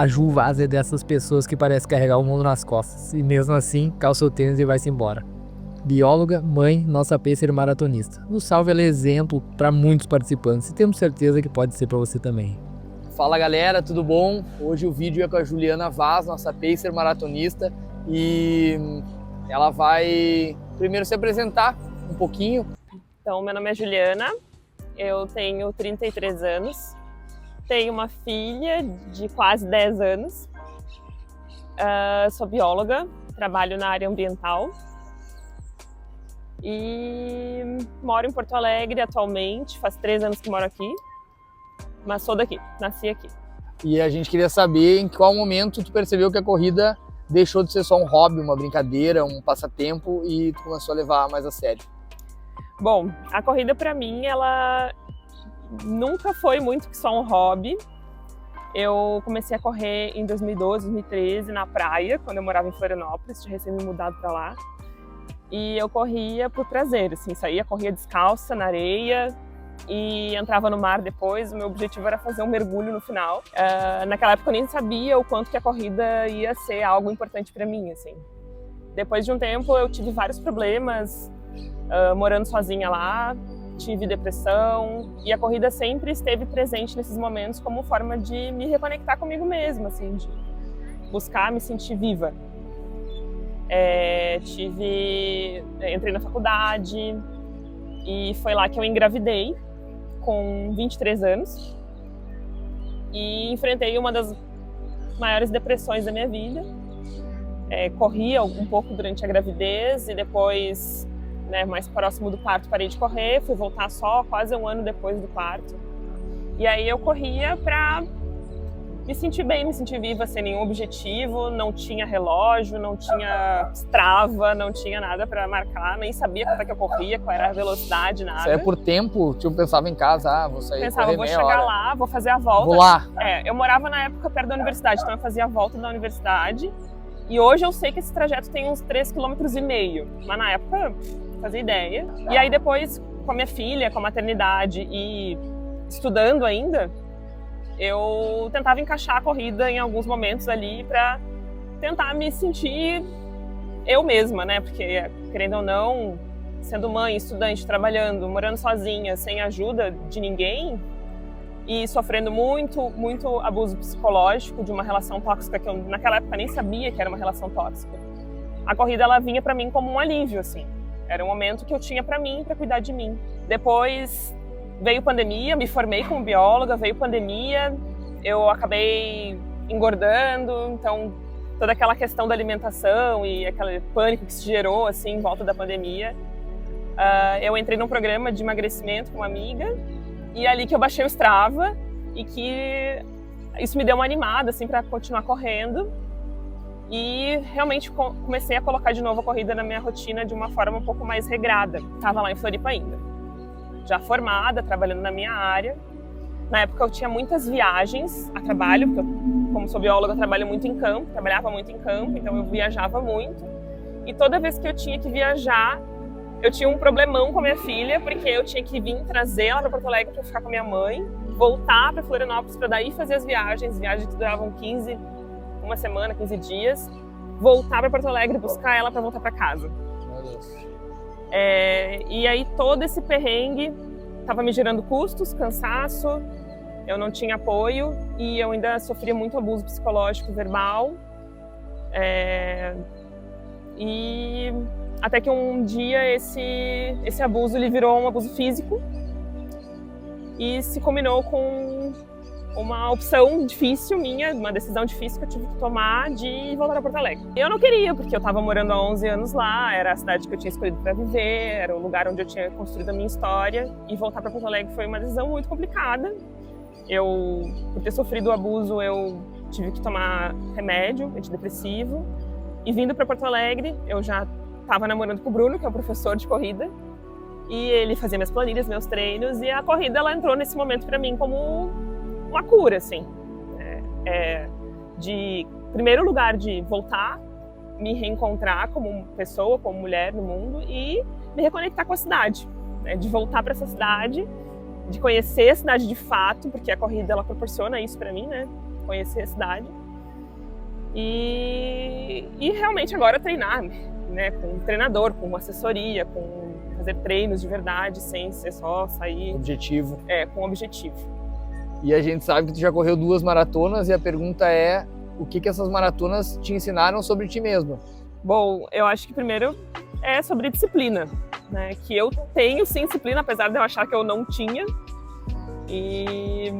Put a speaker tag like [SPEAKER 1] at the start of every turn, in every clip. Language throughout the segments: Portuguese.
[SPEAKER 1] A Ju Vaz é dessas pessoas que parece carregar o mundo nas costas, e mesmo assim, calça o tênis e vai-se embora. Bióloga, mãe, nossa pacer maratonista. No Salve ela é exemplo para muitos participantes e temos certeza que pode ser para você também.
[SPEAKER 2] Fala galera, tudo bom? Hoje o vídeo é com a Juliana Vaz, nossa pacer maratonista, e ela vai primeiro se apresentar um pouquinho.
[SPEAKER 3] Então, meu nome é Juliana, eu tenho 33 anos, tenho uma filha de quase 10 anos, sou bióloga, trabalho na área ambiental e moro em Porto Alegre atualmente, faz 3 anos que moro aqui, mas sou daqui, nasci aqui.
[SPEAKER 2] E a gente queria saber em qual momento tu percebeu que a corrida deixou de ser só um hobby, uma brincadeira, um passatempo e tu começou a levar mais a sério.
[SPEAKER 3] Bom, a corrida para mim, ela nunca foi muito que só um hobby. Eu comecei a correr em 2012, 2013 na praia, quando eu morava em Florianópolis, tinha recém me mudado para lá. E eu corria por prazer, assim, corria descalça na areia e entrava no mar depois. O meu objetivo era fazer um mergulho no final. Naquela época eu nem sabia o quanto que a corrida ia ser algo importante para mim, assim. Depois de um tempo eu tive vários problemas, morando sozinha lá, tive depressão e a corrida sempre esteve presente nesses momentos como forma de me reconectar comigo mesma, assim, de buscar me sentir viva. Entrei na faculdade e foi lá que eu engravidei com 23 anos e enfrentei uma das maiores depressões da minha vida. Corria um pouco durante a gravidez e depois, mais próximo do parto, parei de correr, fui voltar só quase um ano depois do parto. E aí eu corria para me sentir bem, me sentir viva, sem nenhum objetivo, não tinha relógio, não tinha Strava, não tinha nada para marcar, nem sabia quanto é que eu corria, qual era a velocidade, nada.
[SPEAKER 2] Isso é por tempo? Tipo, pensava em casa, vou sair,
[SPEAKER 3] pensava, vou chegar
[SPEAKER 2] hora.
[SPEAKER 3] lá, vou fazer a volta.
[SPEAKER 2] Vou lá.
[SPEAKER 3] Eu morava na época perto da universidade, então eu fazia a volta da universidade. E hoje eu sei que esse trajeto tem uns 3,5 km, mas na época não fazia ideia. E aí depois, com a minha filha, com a maternidade e estudando ainda, eu tentava encaixar a corrida em alguns momentos ali para tentar me sentir eu mesma, né? Porque, querendo ou não, sendo mãe, estudante, trabalhando, morando sozinha, sem ajuda de ninguém e sofrendo muito, muito abuso psicológico de uma relação tóxica que eu naquela época nem sabia que era uma relação tóxica. A corrida, ela vinha para mim como um alívio, assim. Era um momento que eu tinha para mim, para cuidar de mim. Depois veio pandemia, me formei como bióloga, veio pandemia, eu acabei engordando, então toda aquela questão da alimentação e aquele pânico que se gerou assim, em volta da pandemia. Eu entrei num programa de emagrecimento com uma amiga e ali que eu baixei o Strava e que isso me deu uma animada assim, para continuar correndo e realmente comecei a colocar de novo a corrida na minha rotina de uma forma um pouco mais regrada. Estava lá em Floripa ainda, já formada, trabalhando na minha área. Na época eu tinha muitas viagens a trabalho, porque eu, como sou bióloga, eu trabalho muito em campo, trabalhava muito em campo, então eu viajava muito. E toda vez que eu tinha que viajar, eu tinha um problemão com a minha filha, porque eu tinha que vir trazer ela para Porto Alegre para ficar com a minha mãe, voltar para Florianópolis para daí fazer as viagens que duravam uma semana, 15 dias, voltar para Porto Alegre, buscar ela para voltar para casa.
[SPEAKER 2] Meu Deus.
[SPEAKER 3] E aí todo esse perrengue estava me gerando custos, cansaço, eu não tinha apoio e eu ainda sofria muito abuso psicológico verbal. E até que um dia esse abuso ele virou um abuso físico e se combinou com uma opção difícil minha, uma decisão difícil que eu tive que tomar de voltar a Porto Alegre. Eu não queria, porque eu estava morando há 11 anos lá, era a cidade que eu tinha escolhido para viver, era o lugar onde eu tinha construído a minha história, e voltar para Porto Alegre foi uma decisão muito complicada. Por ter sofrido o abuso, eu tive que tomar remédio antidepressivo, e vindo para Porto Alegre, eu já estava namorando com o Bruno, que é o professor de corrida, e ele fazia minhas planilhas, meus treinos, e a corrida ela entrou nesse momento para mim como uma cura, assim, de primeiro lugar de voltar, me reencontrar como pessoa, como mulher no mundo e me reconectar com a cidade, né? De voltar para essa cidade, de conhecer a cidade de fato, porque a corrida ela proporciona isso para mim, né? Conhecer a cidade E realmente agora treinar, né, com um treinador, com uma assessoria, com fazer treinos de verdade, sem ser só sair
[SPEAKER 2] Objetivo.
[SPEAKER 3] Com objetivo.
[SPEAKER 2] E a gente sabe que tu já correu 2 maratonas e a pergunta é o que essas maratonas te ensinaram sobre ti mesma?
[SPEAKER 3] Bom, eu acho que primeiro é sobre disciplina, né? Que eu tenho sim disciplina, apesar de eu achar que eu não tinha. E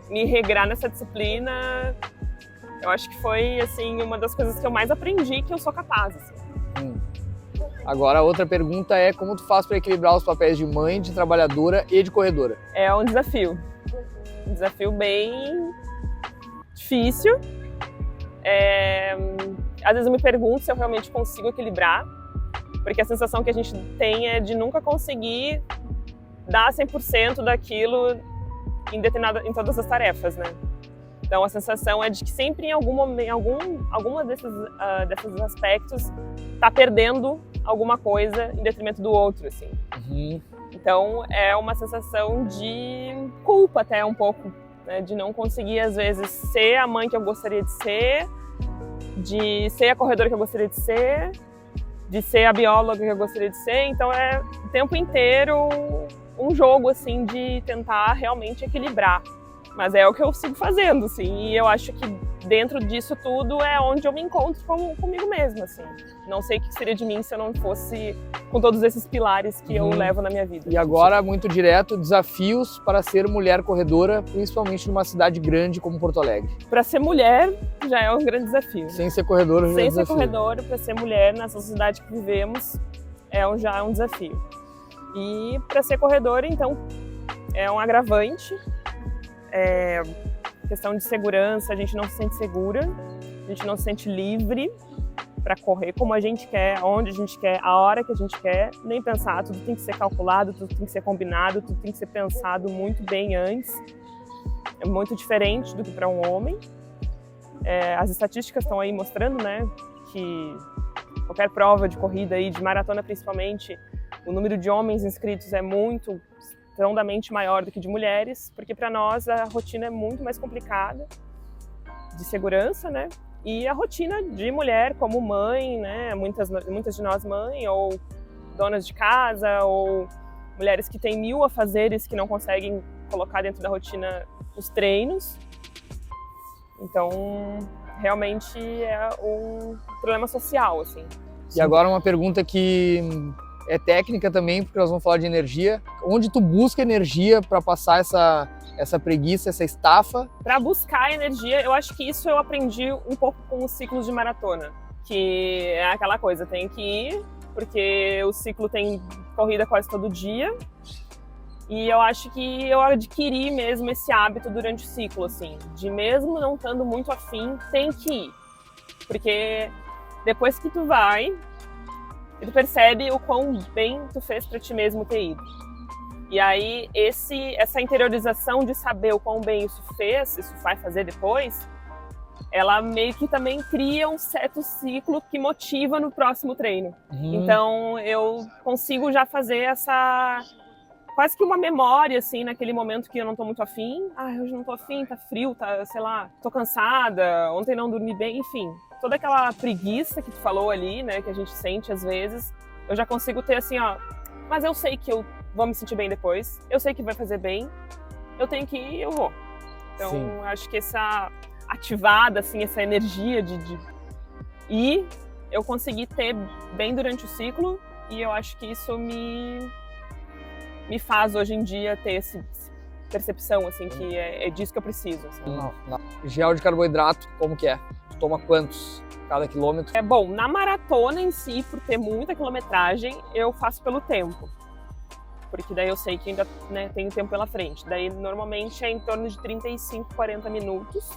[SPEAKER 3] me regrar nessa disciplina, eu acho que foi assim uma das coisas que eu mais aprendi que eu sou capaz. Assim.
[SPEAKER 2] Agora a outra pergunta é como tu faz para equilibrar os papéis de mãe, de trabalhadora e de corredora?
[SPEAKER 3] É um desafio bem difícil. Às vezes eu me pergunto se eu realmente consigo equilibrar, porque a sensação que a gente tem é de nunca conseguir dar 100% daquilo em todas as tarefas, né? Então a sensação é de que sempre em alguma desses aspectos tá perdendo alguma coisa em detrimento do outro, assim. Então é uma sensação de culpa até um pouco, né? De não conseguir às vezes ser a mãe que eu gostaria de ser a corredora que eu gostaria de ser a bióloga que eu gostaria de ser. Então é o tempo inteiro um jogo assim de tentar realmente equilibrar. Mas é o que eu sigo fazendo, assim, e eu acho que dentro disso tudo é onde eu me encontro comigo mesma, assim. Não sei o que seria de mim se eu não fosse com todos esses pilares que eu levo na minha vida.
[SPEAKER 2] E agora, muito direto, desafios para ser mulher corredora, principalmente numa cidade grande como Porto Alegre.
[SPEAKER 3] Para ser mulher já é um grande desafio.
[SPEAKER 2] Sem ser corredora já é um desafio.
[SPEAKER 3] Sem ser corredora, para ser mulher na sociedade que vivemos já é um desafio. E para ser corredora, então, é um agravante. Questão de segurança, a gente não se sente segura, a gente não se sente livre para correr como a gente quer, onde a gente quer, a hora que a gente quer, nem pensar, tudo tem que ser calculado, tudo tem que ser combinado, tudo tem que ser pensado muito bem antes. É muito diferente do que para um homem. As estatísticas estão aí mostrando, né, que qualquer prova de corrida aí, de maratona principalmente, o número de homens inscritos é muito trondamente maior do que de mulheres, porque para nós a rotina é muito mais complicada de segurança, né? E a rotina de mulher como mãe, né? Muitas de nós mãe ou donas de casa ou mulheres que têm 1000 afazeres que não conseguem colocar dentro da rotina os treinos. Então, realmente é um problema social, assim.
[SPEAKER 2] E agora uma pergunta que é técnica também, porque nós vamos falar de energia. Onde tu busca energia para passar essa preguiça, essa estafa?
[SPEAKER 3] Para buscar energia, eu acho que isso eu aprendi um pouco com os ciclos de maratona, que é aquela coisa, tem que ir, porque o ciclo tem corrida quase todo dia. E eu acho que eu adquiri mesmo esse hábito durante o ciclo, assim, de mesmo não estando muito afim, tem que ir. Porque depois que tu vai, tu percebe o quão bem tu fez pra ti mesmo ter ido. E aí, essa interiorização de saber o quão bem isso vai fazer depois, ela meio que também cria um certo ciclo que motiva no próximo treino. Então, eu consigo já fazer quase que uma memória, assim, naquele momento que eu não tô muito afim. Hoje não tô afim, tá frio, sei lá, tô cansada, ontem não dormi bem, enfim. Toda aquela preguiça que tu falou ali, né, que a gente sente às vezes, eu já consigo ter assim, mas eu sei que eu vou me sentir bem depois, eu sei que vai fazer bem, eu tenho que ir, eu vou. Então, sim, acho que essa ativada, assim, essa energia de ir, eu consegui ter bem durante o ciclo, e eu acho que isso me faz hoje em dia ter essa percepção, assim, que é disso que eu preciso. Assim.
[SPEAKER 2] Gel de carboidrato, como que é? Toma quantos cada quilômetro?
[SPEAKER 3] Bom, na maratona em si, por ter muita quilometragem, eu faço pelo tempo. Porque daí eu sei que ainda, né, tenho tempo pela frente. Daí normalmente é em torno de 35, 40 minutos.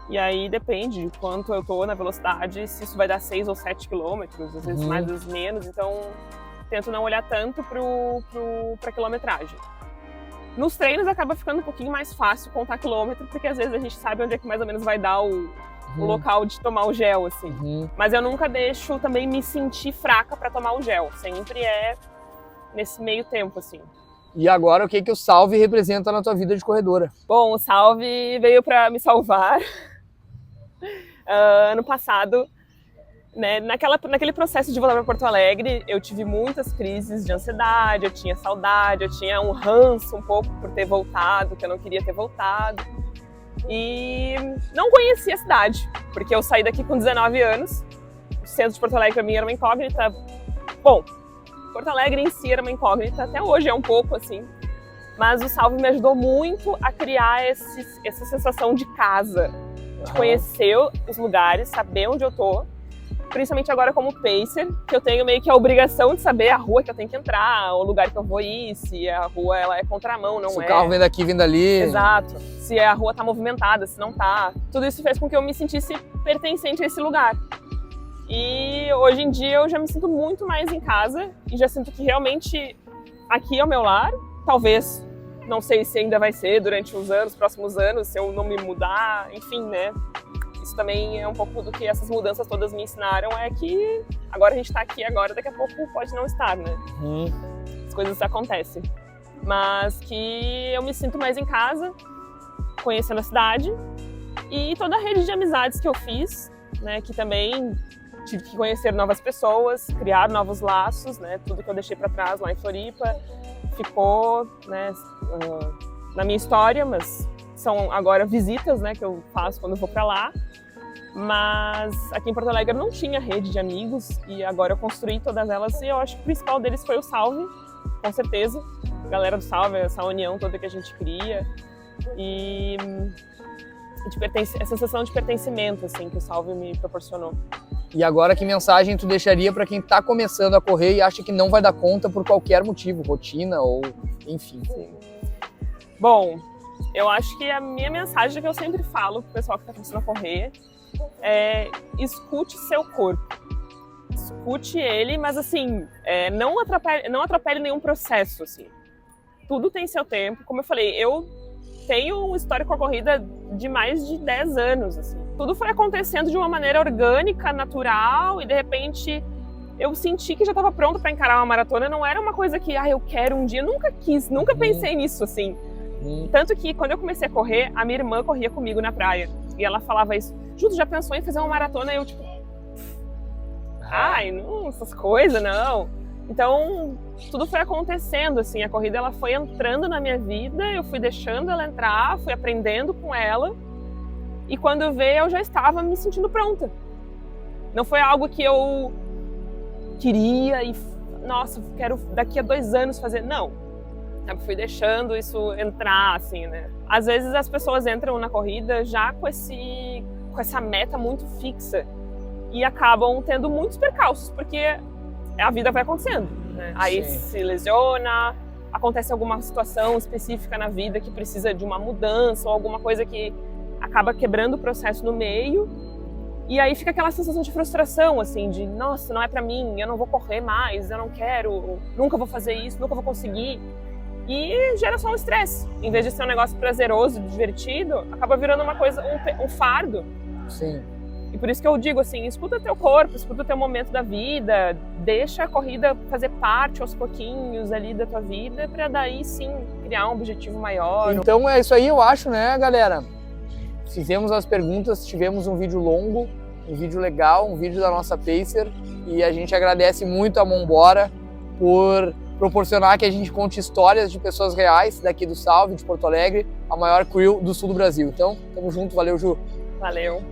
[SPEAKER 3] E aí depende de quanto eu tô na velocidade, se isso vai dar 6 ou 7 quilômetros, às vezes mais, às vezes menos. Então tento não olhar tanto pra quilometragem. Nos treinos acaba ficando um pouquinho mais fácil contar quilômetro, porque às vezes a gente sabe onde é que mais ou menos vai dar o local de tomar o gel, assim. Mas eu nunca deixo também me sentir fraca para tomar o gel. Sempre é nesse meio tempo, assim.
[SPEAKER 2] E agora, o que o Salve representa na tua vida de corredora?
[SPEAKER 3] Bom, o Salve veio para me salvar. Ano passado, né, naquele processo de voltar para Porto Alegre, eu tive muitas crises de ansiedade, eu tinha saudade, eu tinha um ranço um pouco por ter voltado, que eu não queria ter voltado. E não conhecia a cidade, porque eu saí daqui com 19 anos. O centro de Porto Alegre para mim era uma incógnita. Bom, Porto Alegre em si era uma incógnita, até hoje é um pouco assim. Mas o Salve me ajudou muito a criar essa sensação de casa, de conhecer os lugares, saber onde eu tô. Principalmente agora como pacer, que eu tenho meio que a obrigação de saber a rua que eu tenho que entrar, o lugar que eu vou ir, se a rua ela é contramão, não é.
[SPEAKER 2] Se o carro vem daqui, vem dali.
[SPEAKER 3] Exato. Se a rua tá movimentada, se não tá. Tudo isso fez com que eu me sentisse pertencente a esse lugar. E hoje em dia eu já me sinto muito mais em casa e já sinto que realmente aqui é o meu lar. Talvez, não sei se ainda vai ser durante os próximos anos, se eu não me mudar, enfim, né? Isso também é um pouco do que essas mudanças todas me ensinaram, é que agora a gente tá aqui, agora daqui a pouco pode não estar, né? As coisas acontecem. Mas que eu me sinto mais em casa, conhecendo a cidade e toda a rede de amizades que eu fiz, né? Que também tive que conhecer novas pessoas, criar novos laços, né? Tudo que eu deixei para trás lá em Floripa ficou, né, na minha história, mas são agora visitas, né, que eu faço quando eu vou para lá. Mas aqui em Porto Alegre eu não tinha rede de amigos e agora eu construí todas elas e eu acho que o principal deles foi o Salve, com certeza. A galera do Salve, essa união toda que a gente cria e essa sensação de pertencimento assim, que o Salve me proporcionou.
[SPEAKER 2] E agora, que mensagem tu deixaria para quem está começando a correr e acha que não vai dar conta por qualquer motivo, rotina ou enfim?
[SPEAKER 3] Sim. Bom, eu acho que a minha mensagem que eu sempre falo pro pessoal que está começando a correr é: escute seu corpo. Escute ele, mas assim, não atrapalhe nenhum processo, assim. Tudo tem seu tempo. Como eu falei, eu tenho um histórico com a corrida de mais de 10 anos, assim. Tudo foi acontecendo de uma maneira orgânica, natural, e de repente eu senti que já estava pronta para encarar uma maratona. Não era uma coisa que, eu quero um dia. Nunca quis, nunca pensei nisso, assim. Tanto que quando eu comecei a correr, a minha irmã corria comigo na praia. E ela falava isso: Ju, tu já pensou em fazer uma maratona? E eu tipo, não, essas coisas, não. Então, tudo foi acontecendo, assim. A corrida, ela foi entrando na minha vida, eu fui deixando ela entrar, fui aprendendo com ela. E quando eu veio, eu já estava me sentindo pronta. Não foi algo que eu queria e, nossa, quero daqui a 2 anos fazer. Não. Eu fui deixando isso entrar, assim, né? Às vezes as pessoas entram na corrida já com essa meta muito fixa e acabam tendo muitos percalços, porque a vida vai acontecendo, né? Aí se lesiona, acontece alguma situação específica na vida que precisa de uma mudança ou alguma coisa que acaba quebrando o processo no meio. E aí fica aquela sensação de frustração, assim, de nossa, não é pra mim, eu não vou correr mais, eu não quero, nunca vou fazer isso, nunca vou conseguir. E gera só um estresse. Em vez de ser um negócio prazeroso, divertido, acaba virando uma coisa, um fardo.
[SPEAKER 2] Sim.
[SPEAKER 3] E por isso que eu digo assim, escuta teu corpo, escuta teu momento da vida, deixa a corrida fazer parte aos pouquinhos ali da tua vida, pra daí sim criar um objetivo maior.
[SPEAKER 2] Então é isso aí, eu acho, né, galera? Fizemos as perguntas, tivemos um vídeo longo, um vídeo legal, um vídeo da nossa pacer, e a gente agradece muito a Mombora por proporcionar que a gente conte histórias de pessoas reais daqui do Salve, de Porto Alegre, a maior crew do sul do Brasil. Então, tamo junto, valeu, Ju.
[SPEAKER 3] Valeu.